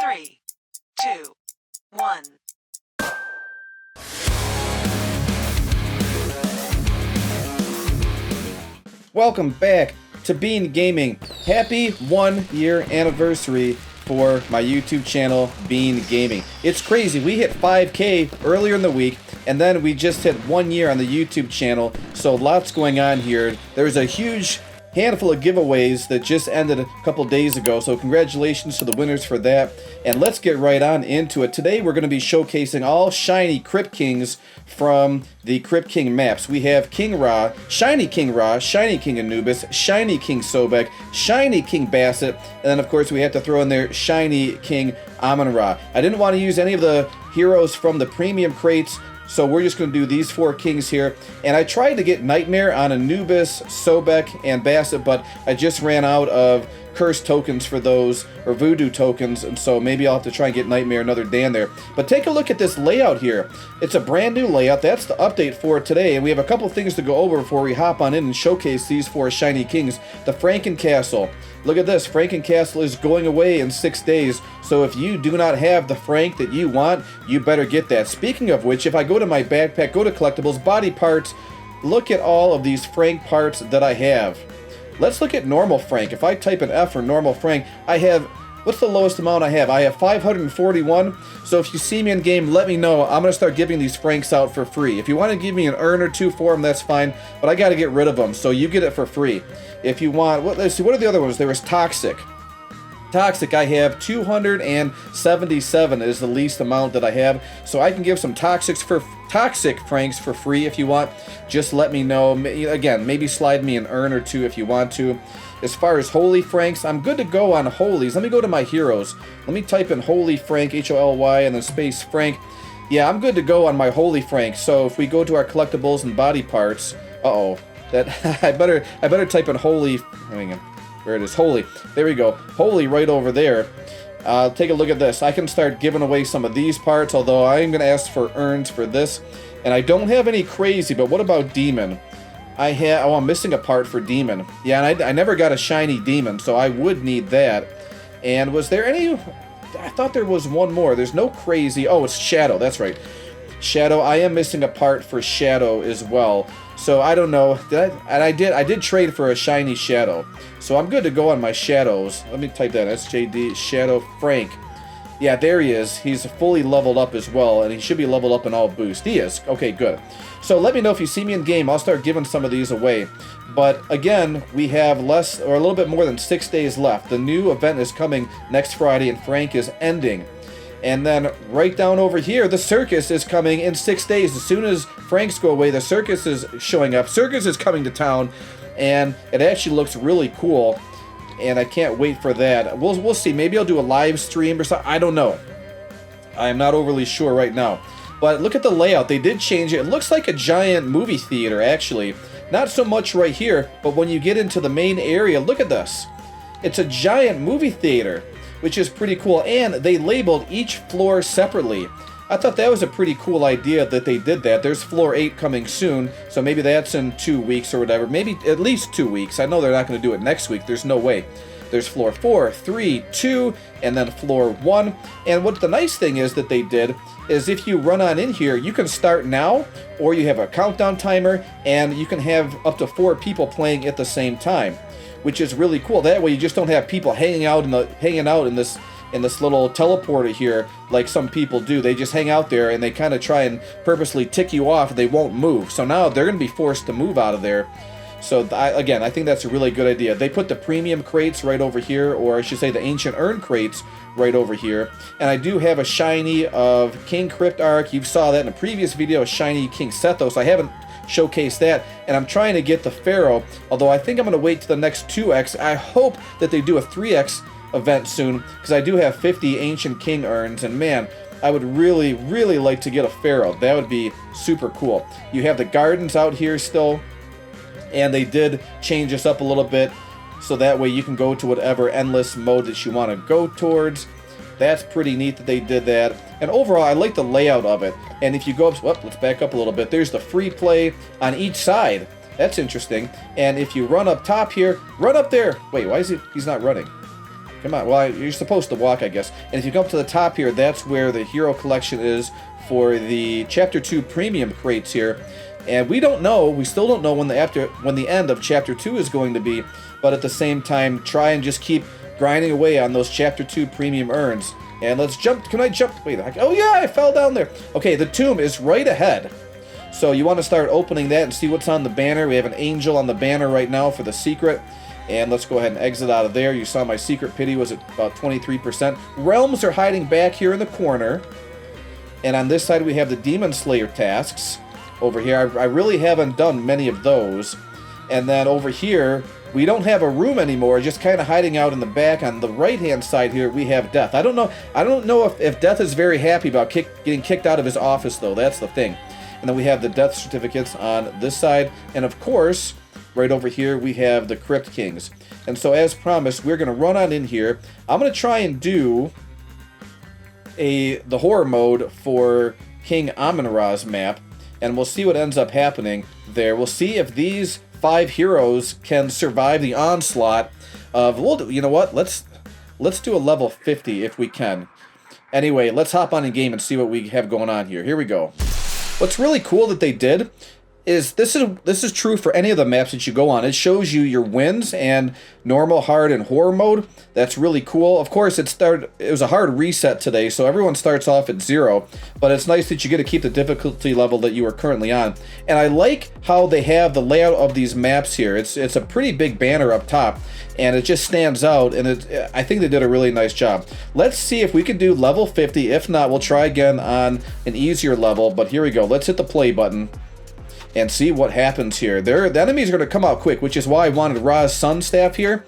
3, 2, 1. Welcome back to Bean Gaming. Happy 1-year anniversary for my YouTube channel, Bean Gaming. It's crazy. We hit 5K earlier in the week, and then we just hit 1 year on the YouTube channel, so lots going on here. There's a huge handful of giveaways that just ended a couple days ago, so congratulations to the winners for that. And let's get right on into it. Today we're going to be showcasing all shiny Crypt Kings from the Crypt King maps. We have King Ra, Shiny King Anubis, Shiny King Sobek, Shiny King Basset, and then of course we have to throw in there Shiny King Amon-Ra. I didn't want to use any of the heroes from the premium crates, so we're just going to do these 4 kings here. And I tried to get Nightmare on Anubis, Sobek, and Basset, but I just ran out of curse tokens for those, or voodoo tokens, and so maybe I'll have to try and get Nightmare another day in there. But take a look at this layout here. It's a brand new layout. That's the update for today, and we have a couple things to go over before we hop on in and showcase these 4 shiny kings. The Franken Castle. Look at this. Franken Castle is going away in 6 days, so if you do not have the Frank that you want, you better get that. Speaking of which, if I go to my backpack, go to collectibles, body parts, look at all of these Frank parts that I have. Let's look at normal Frank. If I type an F for normal Frank, I have, what's the lowest amount I have? I have 541. So if you see me in game, let me know. I'm going to start giving these Franks out for free. If you want to give me an urn or 2 for them, that's fine, but I got to get rid of them, so you get it for free. If you want, let's see, what are the other ones? There was Toxic. Toxic, I have 277 is the least amount that I have, so I can give some Toxic Franks for free if you want. Just let me know. Again, maybe slide me an urn or 2 if you want to. As far as Holy Franks, I'm good to go on Holies. Let me go to my heroes. Let me type in Holy Frank, H-O-L-Y, and then space Frank. Yeah, I'm good to go on my Holy Frank. So if we go to our collectibles and body parts, that I better type in Holy. Hang on. Where it is, Holy. There we go. Holy right over there. Take a look at this. I can start giving away some of these parts, although I am going to ask for urns for this. And I don't have any crazy, but what about Demon? I'm missing a part for Demon. Yeah, and I never got a shiny Demon, so I would need that. And was there any? I thought there was one more. There's no crazy. Oh, it's Shadow. That's right. Shadow. I am missing a part for Shadow as well. So I don't know. I did trade for a shiny Shadow. So I'm good to go on my Shadows. Let me type that. SJD Shadow Frank. Yeah, there he is. He's fully leveled up as well, and he should be leveled up in all boosts. He is. Okay, good. So let me know if you see me in game. I'll start giving some of these away. But again, we have less or a little bit more than 6 days left. The new event is coming next Friday, and Frank is ending. And then right down over here, the Circus is coming in 6 days. As soon as Franks go away, the Circus is showing up. Circus is coming to town, and it actually looks really cool. And I can't wait for that. We'll see. Maybe I'll do a live stream or something. I don't know. I'm not overly sure right now. But look at the layout. They did change it. It looks like a giant movie theater, actually. Not so much right here, but when you get into the main area, look at this. It's a giant movie theater, which is pretty cool, and they labeled each floor separately. I thought that was a pretty cool idea that they did that. There's floor 8 coming soon, so maybe that's in 2 weeks or whatever. Maybe at least 2 weeks. I know they're not going to do it next week. There's no way. There's floor 4, 3, 2, and then floor 1. And what the nice thing is that they did is if you run on in here, you can start now, or you have a countdown timer, and you can have up to 4 people playing at the same time, which is really cool. That way you just don't have people hanging out in this little teleporter here like some people do. They just hang out there and they kind of try and purposely tick you off and they won't move. So now they're going to be forced to move out of there. So again, I think that's a really good idea. They put the premium crates right over here, or I should say the ancient urn crates right over here. And I do have a shiny of King Crypt Ark. You saw that in a previous video, a shiny King Sethos. I haven't showcase that, and I'm trying to get the Pharaoh, although I think I'm going to wait to the next 2x. I hope that they do a 3x event soon, because I do have 50 Ancient King urns, and man, I would really, really like to get a Pharaoh. That would be super cool. You have the gardens out here still, and they did change this up a little bit, so that way you can go to whatever endless mode that you want to go towards. That's pretty neat that they did that. And overall, I like the layout of it. And if you go up, let's back up a little bit. There's the free play on each side. That's interesting. And if you run up top here, run up there. Wait, why is he's not running? Come on. Well, you're supposed to walk, I guess. And if you come up to the top here, that's where the hero collection is for the Chapter 2 premium crates here. And we don't know, we still don't know when the end of Chapter 2 is going to be, but at the same time, try and just keep grinding away on those Chapter 2 premium urns. And let's jump. Can I jump? Wait, oh yeah, I fell down there. Okay, the tomb is right ahead. So you want to start opening that and see what's on the banner. We have an angel on the banner right now for the secret. And let's go ahead and exit out of there. You saw my secret pity was at about 23%. Realms are hiding back here in the corner. And on this side we have the Demon Slayer tasks. Over here, I really haven't done many of those. And then over here, we don't have a room anymore, just kind of hiding out in the back. On the right-hand side here, we have Death. I don't know if Death is very happy about getting kicked out of his office, though. That's the thing. And then we have the death certificates on this side. And of course, right over here, we have the Crypt Kings. And so as promised, we're going to run on in here. I'm going to try and do the horror mode for King Amun-Ra's map. And we'll see what ends up happening there. We'll see if these 5 heroes can survive the onslaught of... Well, you know what? Let's do a level 50 if we can. Anyway, let's hop on in game and see what we have going on here. Here we go. What's really cool that they did is this is true for any of the maps that you go on. It shows you your wins and normal, hard, and horror mode. That's really cool. Of course, it was a hard reset today, so everyone starts off at 0. But it's nice that you get to keep the difficulty level that you are currently on. And I like how they have the layout of these maps here. It's a pretty big banner up top, and it just stands out. And I think they did a really nice job. Let's see if we can do level 50. If not, we'll try again on an easier level. But here we go. Let's hit the play button and see what happens here. The enemies are going to come out quick, which is why I wanted Ra's Sun Staff here.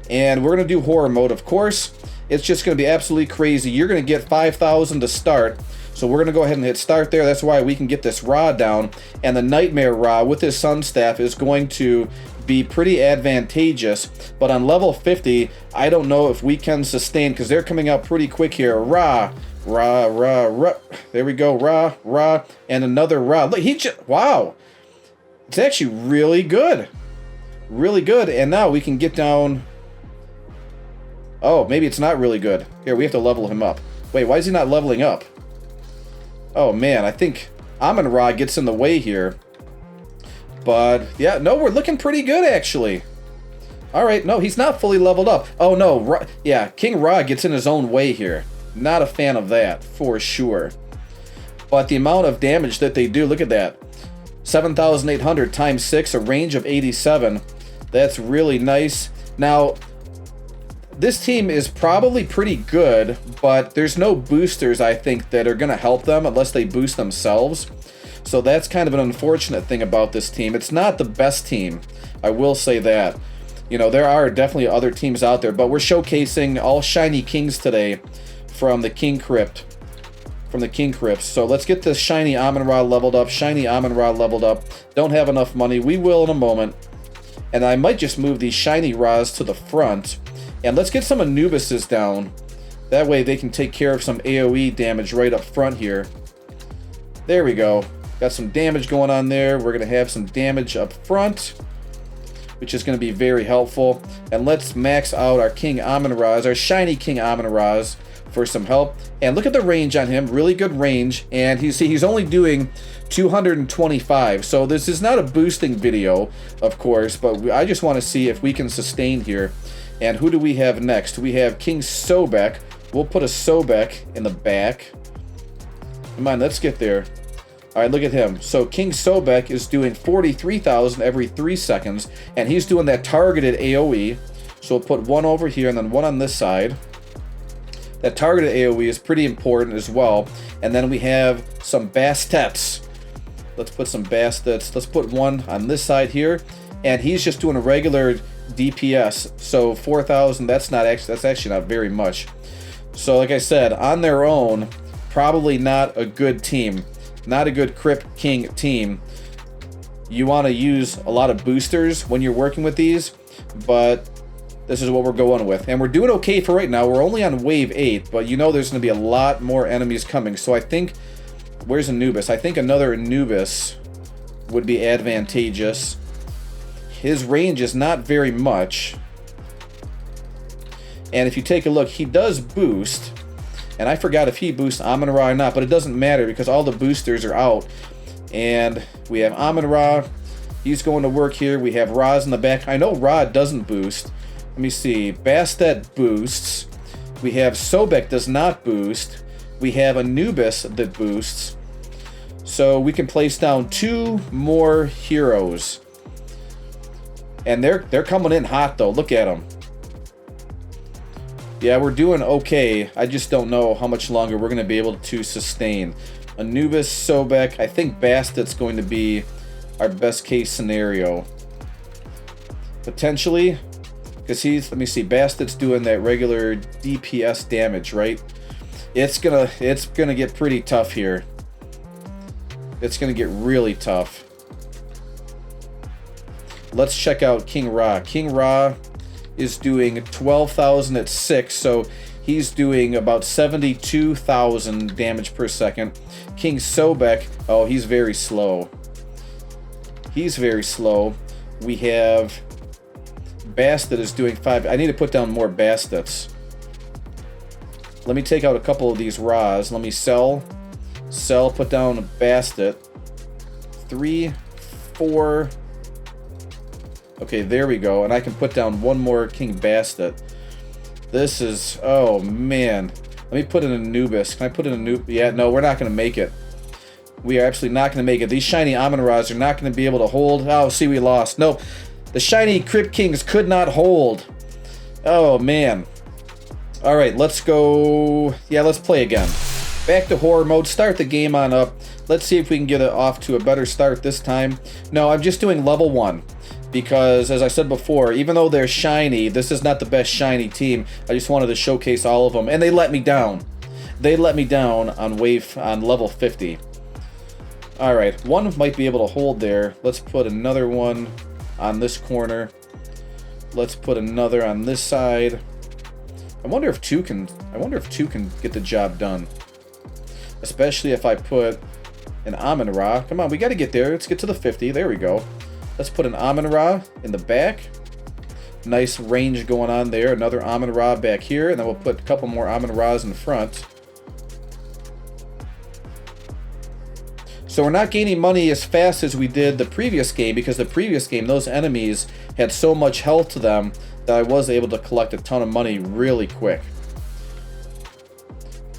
And we're going to do horror mode, of course. It's just going to be absolutely crazy. You're going to get 5,000 to start. So we're going to go ahead and hit start there. That's why we can get this Ra down. And the Nightmare Ra with his Sun Staff is going to be pretty advantageous. But on level 50, I don't know if we can sustain, because they're coming out pretty quick here. Ra. There we go. Ra. And another Ra. Look, wow. It's actually really good. Really good. And now we can get down... Oh, maybe it's not really good. Here, we have to level him up. Wait, why is he not leveling up? Oh, man, I think Amun-Ra gets in the way here. But, yeah, no, we're looking pretty good, actually. All right, no, he's not fully leveled up. Oh, no, yeah, King Ra gets in his own way here. Not a fan of that, for sure. But the amount of damage that they do, look at that. 7,800 times 6, a range of 87. That's really nice. Now, this team is probably pretty good, but there's no boosters, I think, that are going to help them unless they boost themselves. So that's kind of an unfortunate thing about this team. It's not the best team, I will say that. You know, there are definitely other teams out there, but we're showcasing all shiny kings today from the King Crypt. So let's get this shiny Amun-Ra leveled up. Don't have enough money. We will in a moment. And I might just move these shiny Ras to the front. And let's get some Anubises down. That way they can take care of some AoE damage right up front here. There we go. Got some damage going on there. We're going to have some damage up front, which is going to be very helpful. And let's max out our King Amun-Ra's, our shiny King Amun-Ra's, for some help. And look at the range on him. Really good range. And he's only doing 225. So this is not a boosting video, of course, but I just want to see if we can sustain here. And who do we have next? We have King Sobek. We'll put a Sobek in the back. Come on, let's get there. All right, look at him. So King Sobek is doing 43,000 every 3 seconds, and he's doing that targeted AoE. So we'll put one over here and then one on this side. That targeted AoE is pretty important as well. And then we have some Bastets. Let's put some Bastets. Let's put one on this side here, and he's just doing a regular DPS. So 4,000. That's actually not very much. So like I said, on their own, probably not a good team. Not a good Crypt King team. You want to use a lot of boosters when you're working with these, but this is what we're going with. And we're doing okay for right now. We're only on wave 8, but you know there's going to be a lot more enemies coming. So I think, where's Anubis? I think another Anubis would be advantageous. His range is not very much. And if you take a look, he does boost. And I forgot if he boosts Amon-Ra or not, but it doesn't matter because all the boosters are out. And we have Amon-Ra. He's going to work here. We have Roz in the back. I know Ra doesn't boost. Let me see. Bastet boosts. We have Sobek does not boost. We have Anubis that boosts. So we can place down 2 more heroes. And they're coming in hot though. Look at them. Yeah, we're doing okay. I just don't know how much longer we're going to be able to sustain. Anubis, Sobek. I think Bastet's going to be our best case scenario. Potentially. Because let me see, Bastet's doing that regular DPS damage, right? It's gonna get pretty tough here. It's gonna get really tough. Let's check out King Ra. King Ra is doing 12,000 at 6, so he's doing about 72,000 damage per second. King Sobek, oh, he's very slow. He's very slow. We have Bastet is doing 5. I need to put down more Bastets. Let me take out a couple of these Ras. Let me sell, put down a Bastet. 3, 4. Okay, there we go. And I can put down one more King Bastet. This is, oh man. Let me put in Anubis. Can I put in Anubis? Yeah, no, we're not going to make it. We are absolutely not going to make it. These shiny Amon-Ras are not going to be able to hold. Oh, see, we lost. Nope. The shiny Crypt Kings could not hold. Oh, man. Alright, let's go. Yeah, let's play again. Back to horror mode. Start the game on up. Let's see if we can get it off to a better start this time. No, I'm just doing level 1. Because, as I said before, even though they're shiny, this is not the best shiny team. I just wanted to showcase all of them. And they let me down. They let me down on level 50. Alright, one might be able to hold there. Let's put another one on this corner. Let's put another on this side. I wonder if two can get the job done. Especially if I put an Amon-Ra. Come on, we got to get there. Let's get to the 50. There we go. Let's put an Amon-Ra in the back. Nice range going on there. Another Amon-Ra back here, and then we'll put a couple more Amon-Ras in front. So we're not gaining money as fast as we did the previous game, because the previous game, those enemies had so much health to them that I was able to collect a ton of money really quick.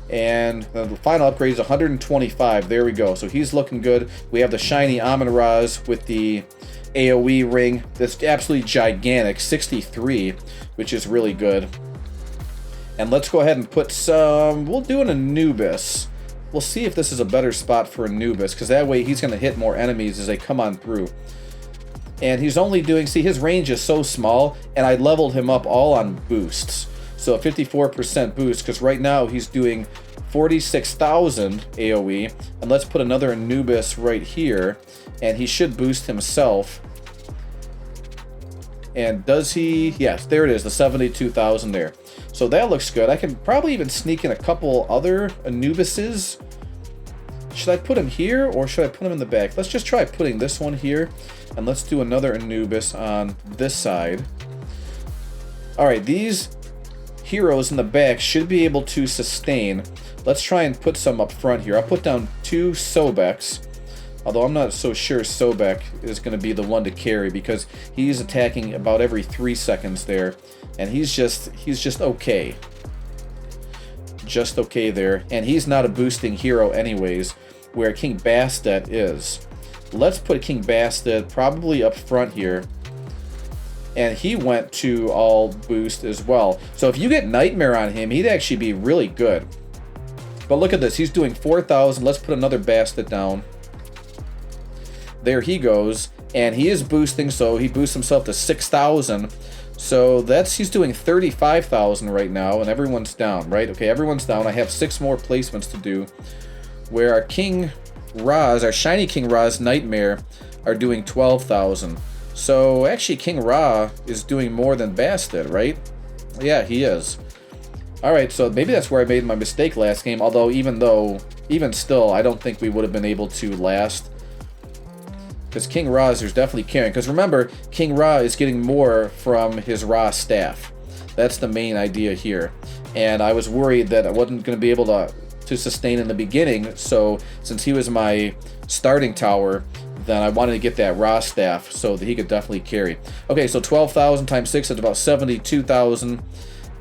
And the final upgrade is 125. There we go. So he's looking good. We have the shiny Amon-Ras with the AoE ring. That's absolutely gigantic. 63, which is really good. And let's go ahead and put some... We'll do an Anubis. We'll see if this is a better spot for Anubis, because that way he's going to hit more enemies as they come on through. And he's only doing... See, his range is so small, and I leveled him up all on boosts. So a 54% boost, because right now he's doing 46,000 AoE. And let's put another Anubis right here, and he should boost himself. And does he? Yes, there it is, the 72,000 there. So that looks good. I can probably even sneak in a couple other Anubises. Should I put him here, or should I put him in the back? Let's just try putting this one here, and let's do another Anubis on this side. Alright, these heroes in the back should be able to sustain. Let's try and put some up front here. I'll put down 2 Sobeks, although I'm not so sure Sobek is going to be the one to carry, because he's attacking about every 3 seconds there, and he's just okay. Just okay there, and he's not a boosting hero anyways, where King Bastet is. Let's put King Bastet probably up front here. And he went to all boost as well. So if you get Nightmare on him, he'd actually be really good. But look at this. He's doing 4,000. Let's put another Bastet down. There he goes. And he is boosting, so he boosts himself to 6,000. So he's doing 35,000 right now, and everyone's down, right? Okay, everyone's down. I have 6 more placements to do. Where our King Ra's, our shiny King Ra's Nightmare, are doing 12,000. So actually King Ra is doing more than Bastet, right? Yeah, he is. Alright, so maybe that's where I made my mistake last game, although even still, I don't think we would have been able to last. Because King Ra is definitely carrying. Because remember, King Ra is getting more from his Ra staff. That's the main idea here. And I was worried that I wasn't going to be able to sustain in the beginning, so since he was my starting tower, then I wanted to get that raw staff so that he could definitely carry. Okay, so 12,000 times 6 is about 72,000.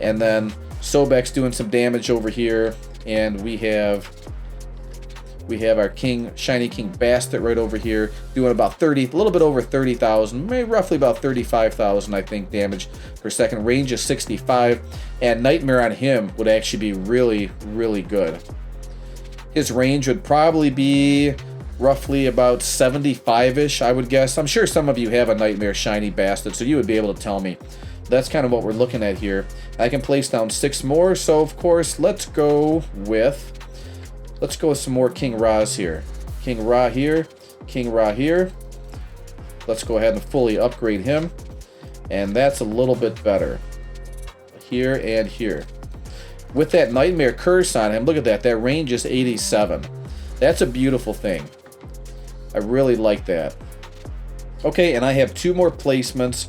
And then Sobek's doing some damage over here. And we have our King, Shiny King Bastet right over here, doing about 30, a little bit over 30,000, maybe roughly about 35,000, I think, damage per second. Range is 65, and Nightmare on him would actually be really, really good. His range would probably be roughly about 75-ish, I would guess. I'm sure some of you have a Nightmare Shiny Bastet, so you would be able to tell me. That's kind of what we're looking at here. I can place down 6 more, so of course, let's go with some more King Ra's here. King Ra here, King Ra here. Let's go ahead and fully upgrade him. And that's a little bit better. Here and here. With that Nightmare Curse on him, look at that. That range is 87. That's a beautiful thing. I really like that. Okay, and I have 2 more placements.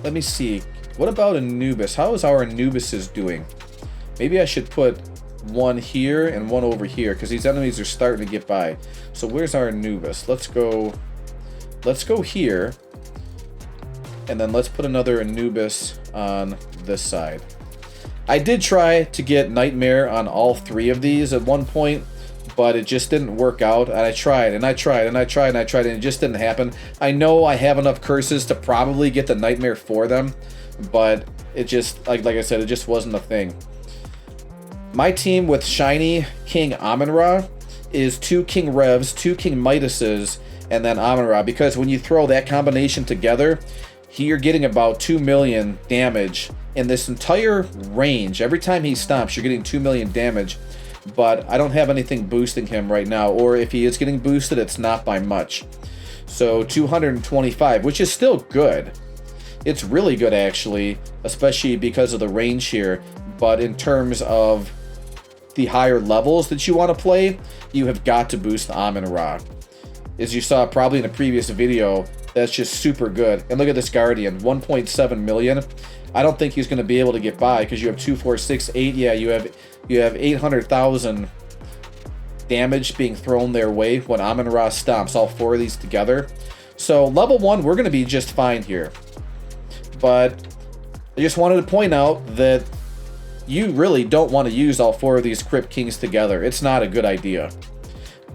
Let me see. What about Anubis? How is our Anubis doing? Maybe I should put one here and one over here, because these enemies are starting to get by. So where's our Anubis? Let's go here, and then let's put another Anubis on this side. I did try to get Nightmare on all 3 of these at one point, but it just didn't work out. And I tried and I tried and I tried and I tried, and it just didn't happen. I know I have enough curses to probably get the Nightmare for them, but it just, like I said, it just wasn't a thing. My team with Shiny King Amon-Ra is 2 King Revs, 2 King Midases, and then Amon-Ra, because when you throw that combination together, you're getting about 2 million damage in this entire range. Every time he stomps, you're getting 2 million damage, but I don't have anything boosting him right now, or if he is getting boosted, it's not by much. So 225, which is still good. It's really good, actually, especially because of the range here, but in terms of the higher levels that you want to play, you have got to boost Amon-Ra. As you saw probably in a previous video, that's just super good. And look at this Guardian, 1.7 million. I don't think he's going to be able to get by, because you have 2, 4, 6, 8. Yeah, you have 800,000 damage being thrown their way when Amon-Ra stomps all 4 of these together. So level 1, we're going to be just fine here. But I just wanted to point out that you really don't want to use all 4 of these Crypt Kings together. It's not a good idea.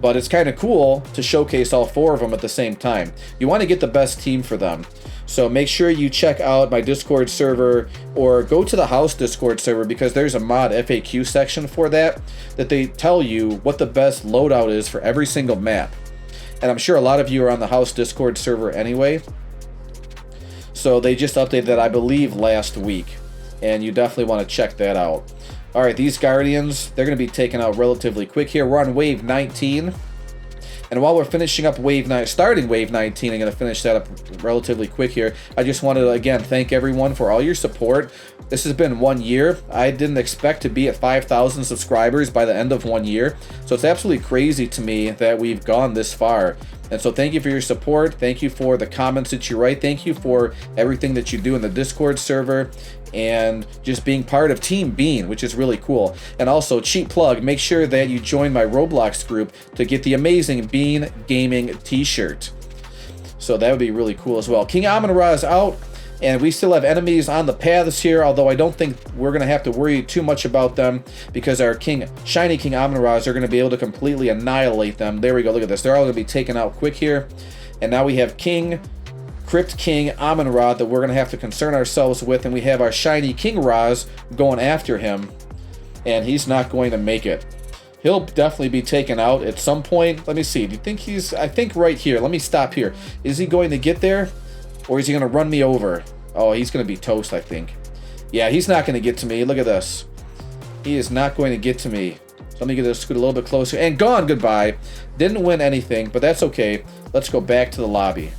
But it's kind of cool to showcase all 4 of them at the same time. You want to get the best team for them. So make sure you check out my Discord server, or go to the house Discord server, because there's a mod FAQ section for that they tell you what the best loadout is for every single map. And I'm sure a lot of you are on the house Discord server anyway. So they just updated that, I believe, last week. And you definitely want to check that out. Alright, these Guardians, they're going to be taken out relatively quick here. We're on wave 19. And while we're finishing up starting wave 19, I'm going to finish that up relatively quick here. I just wanted to, again, thank everyone for all your support. This has been 1 year. I didn't expect to be at 5,000 subscribers by the end of 1 year. So it's absolutely crazy to me that we've gone this far. And so thank you for your support. Thank you for the comments that you write. Thank you for everything that you do in the Discord server, and just being part of Team Bean, which is really cool. And also, cheap plug, make sure that you join my Roblox group to get the amazing Bean Gaming t-shirt. So that would be really cool as well. King Amon-Ra is out, and we still have enemies on the paths here, although I don't think we're going to have to worry too much about them, because our Shiny King Amon-Ra's are going to be able to completely annihilate them. There we go, look at this. They're all going to be taken out quick here. And now we have Crypt King Amon-Ra that we're going to have to concern ourselves with, and we have our Shiny King Ra's going after him, and he's not going to make it. He'll definitely be taken out at some point. Let me see. Do you think I think right here. Let me stop here. Is he going to get there, or is he going to run me over? Oh, he's going to be toast, I think. Yeah, he's not going to get to me. Look at this. He is not going to get to me. So let me get this scoot a little bit closer. And gone. Goodbye. Didn't win anything, but that's okay. Let's go back to the lobby.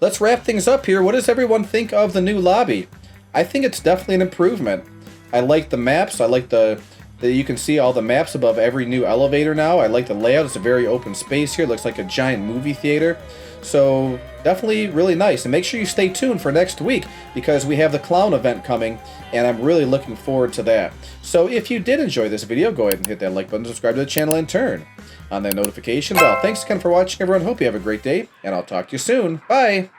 Let's wrap things up here. What does everyone think of the new lobby? I think it's definitely an improvement. I like the maps. I like the that you can see all the maps above every new elevator now. I like the layout. It's a very open space here. It looks like a giant movie theater. So definitely really nice. And make sure you stay tuned for next week because we have the clown event coming and I'm really looking forward to that. So if you did enjoy this video, go ahead and hit that like button, subscribe to the channel, and turn on that notification bell. Thanks again for watching, everyone. Hope you have a great day, and I'll talk to you soon. Bye!